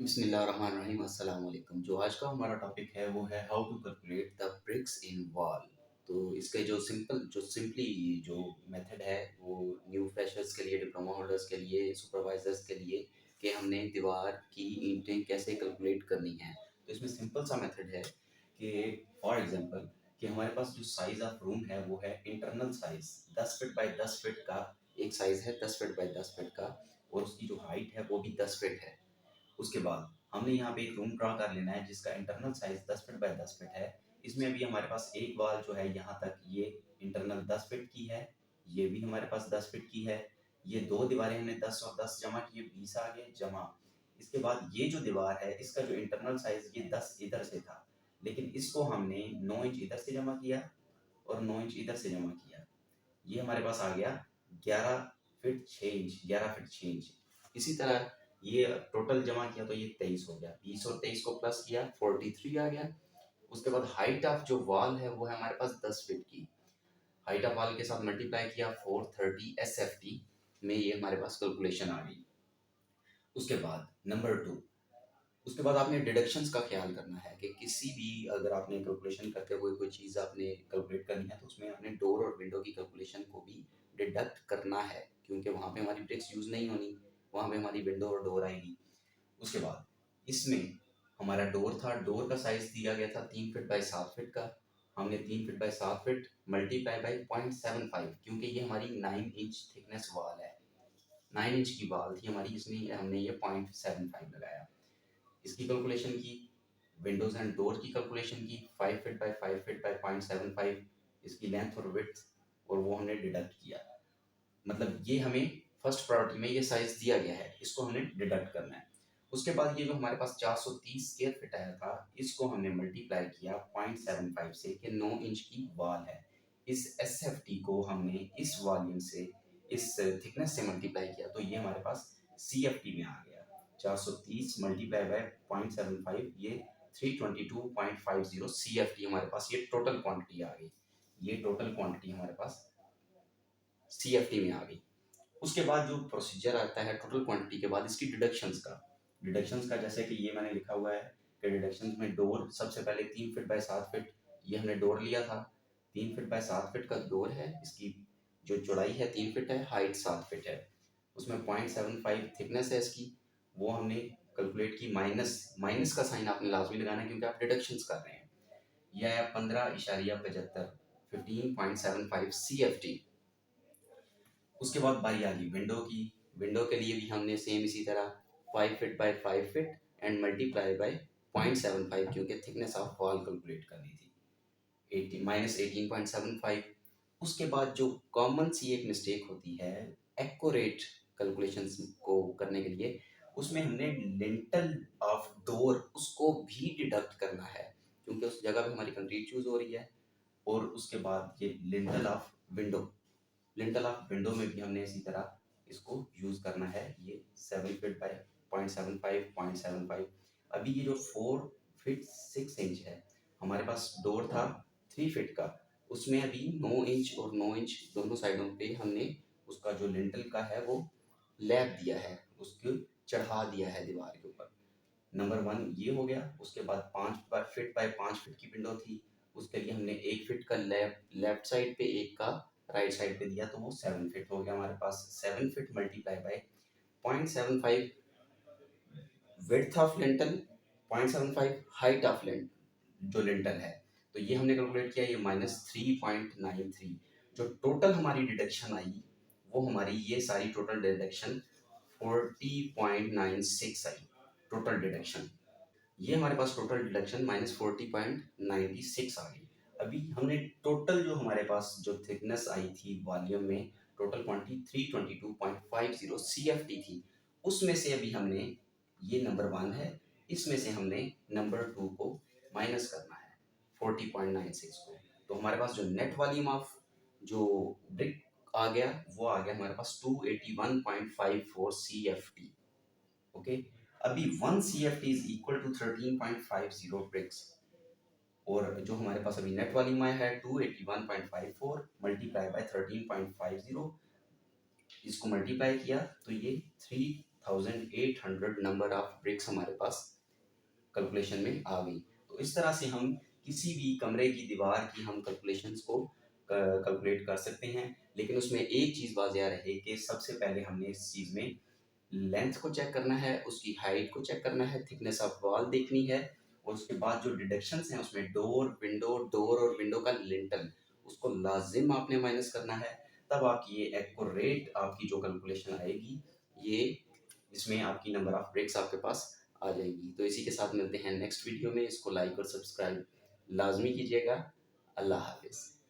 बिस्मिल्लाहिर्रहमानिर्रहीम अस्सलाम वालेकुम। जो आज का हमारा टॉपिक है वो है how to calculate the bricks in wall. तो इसके जो सिंपली जो मेथड है वो न्यू फ्रेशर्स के लिए, डिप्लोमा होल्डर्स के लिए, सुपरवाइजर्स के लिए कि हमने दीवार की ईंटें कैसे कैलकुलेट करनी है। तो इसमें सिंपल सा मेथड है कि फॉर एग्जांपल कि हमारे पास जो साइज ऑफ रूम है वो है internal size 10 feet by 10 feet का। एक साइज है 10 फीट बाय 10 फीट का और उसकी जो हाइट है वो भी 10 फीट है। उसके बाद हमने यहाँ पे एक रूम ड्रा कर लेना है जिसका internal size 10 feet by 10 feet है। इसमें अभी हमारे पास एक वॉल जो है यहाँ तक ये इंटरनल 10 फीट की है, ये भी हमारे पास 10 फीट की है। ये दो दीवारें हमने 10 और 10 जमा किए, 20 आ गए जमा। इसके बाद ये जो दीवार है इसका जो इंटरनल साइज ये 10 इधर से था, लेकिन इसको हमने 9 इंच इधर से जमा किया और 9 इंच इधर से जमा किया। ये हमारे पास आ गया 11 फीट 6 इंच, 11 फीट 6 इंच। इसी तरह ये टोटल जमा किया तो ये 23 हो गया, 20 और 23 को प्लस किया 43 आ गया। उसके बाद हाइट ऑफ जो वॉल है वो है हमारे पास 10 फीट की। हाइट ऑफ वॉल के साथ मल्टीप्लाई किया 430 SFT में, ये हमारे पास कैलकुलेशन आ गई। उसके बाद नंबर 2, उसके बाद आपने डिडक्शंस का ख्याल करना है कि किसी भी अगर आपने कैलकुलेशन करते हुए कोई चीज़ आपने कैलकुलेट करनी है तो उसमें आपने डोर और विंडो की कैलकुलेशन को भी डिडक्ट करना है, क्योंकि वहाँ पे हमारी ब्रिक्स यूज़ नहीं होनी, वहाँ पे हमारी विंडो और डोर आएगी। उसके बाद इसमें हमारा डोर था, डोर का साइज दिया गया था 3 फीट बाई 7 फीट का। हमने 3 feet by 7 feet multiply by 0.75, क्योंकि ये हमारी 9 इंच थिकनेस वॉल है, 9 इंच की वॉल थी हमारी, इसमें हमने ये 0.75 लगाया। इसकी कैलकुलेशन की, विंडोज एंड डोर की कैलकुलेशन की 5 फीट बाई 5 फीट बाई 0.75, इसकी लेंथ और विड्थ, और वो हमने डिडक्ट किया। मतलब ये हमें फर्स्ट प्रायोरिटी में ये साइज दिया गया है, इसको हमने डिडक्ट करना है। उसके बाद ये जो हमारे पास 430 स्क्वायर फीट आया था, इसको हमने मल्टीप्लाई किया 0.75 से कि 9 इंच की वॉल है। इस SFT को हमने इस वॉल्यूम से, इस थिकनेस से मल्टीप्लाई किया तो ये हमारे पास CFT में आ गया। 430 मल्टीप्लाई बाय 0.75, ये 322.50 CFT हमारे पास, ये टोटल क्वांटिटी आ गई। ये टोटल क्वांटिटी हमारे पास CFT में आ गई। उसके बाद जो प्रोसीजर आता है टोटल क्वांटिटी के बाद इसकी डिडक्शंस का जैसे कि ये मैंने लिखा हुआ है कि डिडक्शंस में डोर सबसे पहले 3 फीट बाय 7 फीट, ये हमने डोर लिया था। 3 फीट बाय 7 फीट का डोर है, इसकी जो चौड़ाई है 3 फीट है, हाइट 7 फीट है। उसमें 0.75 थिकनेस है इसकी, वो हमने कैलकुलेट की। माइनस माइनस का साइन आपने लाजमी लगाना है क्योंकि आप डिडक्शंस कर रहे हैं। यह आया 15.75, 15.75 CFT। उसके बाद बारी आ गई विंडो की। विंडो के लिए भी हमने सेम इसी तरह 5 feet by 5 feet and multiply by 0.75, क्योंकि थिकनेस ऑफ वॉल कैलकुलेट करनी थी, 18 माइनस 18.75। उसके बाद जो कॉमन सी एक मिस्टेक होती है एक्यूरेट कैलकुलेशंस को करने के लिए, उसमें हमने लिंटल ऑफ डोर उसको भी डिडक्ट करना है, क्योंकि उस जगह पे हमारी कंक्रीट यूज हो रही है। और उसके बाद ये lintel of window, lintel of window में भी हमने इसी तरह इसको यूज करना है। ये 7 फीट बाय 0.75 0.75। अभी ये जो 4 फीट 6 इंच है, हमारे पास डोर था 3 फीट का, उसमें अभी 9 इंच और 9 इंच दोनों साइडों पे हमने उसका जो लिंटल का है वो लैप दिया है, उसको चढ़ा दिया है दीवार के ऊपर। नंबर 1 ये हो गया। उसके बाद 5 फीट बाय 5 फीट की विंडो थी, उसके लिए हमने 1 फीट का लेफ्ट साइड पे, एक का राइट साइड पे दिया, तो वो 7 फीट हो गया हमारे पास। 7 feet multiply by 0.75 width of lintel, 0.75 height of जो लिंटल है। तो ये हमने कैलकुलेट किया, ये -3.93। जो टोटल हमारी डिडक्शन आई वो हमारी ये सारी टोटल डिडक्शन 40.96 आई, टोटल डिडक्शन। ये हमारे पास टोटल डिडक्शन -40.96 आ गई। अभी हमने टोटल जो हमारे पास जो थिकनेस आई थी वॉल्यूम में, टोटल क्वांटिटी 322.50 CFT थी, उसमें से अभी हमने, ये नंबर 1 है, इसमें से हमने नंबर 2 को माइनस करना है 40.96 को। तो हमारे पास जो नेट वॉल्यूम ऑफ जो ब्रिक आ गया वो आ गया हमारे पास 281.54 CFT। ओके। अभी 1 CFT is equal to 13.50 bricks, और जो हमारे पास अभी नेट वॉल्यूम आया है 281.54 मल्टीप्लाई बाय 13.50, इसको मल्टीप्लाई किया तो ये 1800 नंबर ऑफ ब्रिक्स हमारे पास कैलकुलेशन में आ गई। तो इस तरह से हम किसी भी कमरे की दीवार की हम कैलकुलेशंस को कैलकुलेट कर सकते हैं। लेकिन उसमें एक चीज़ वाज़िया रहे कि सबसे पहले हमने इस चीज़ में लेंथ को चेक करना है, उसकी हाइट को चेक करना है, थिकनेस ऑफ वॉल देखनी है, और उसके बाद जो डिडक्शंस हैं उसमें डोर और विंडो का लिंटल, उसको लाजिम आपने माइनस करना है। तब आपकी ये एक्यूरेट आपकी जो कैलकुलेशन आएगी, ये इसमें आपकी नंबर ऑफ ब्रेक्स आपके पास आ जाएगी। तो इसी के साथ मिलते हैं नेक्स्ट वीडियो में। इसको लाइक और सब्सक्राइब लाजमी कीजिएगा। अल्लाह हाफिज़।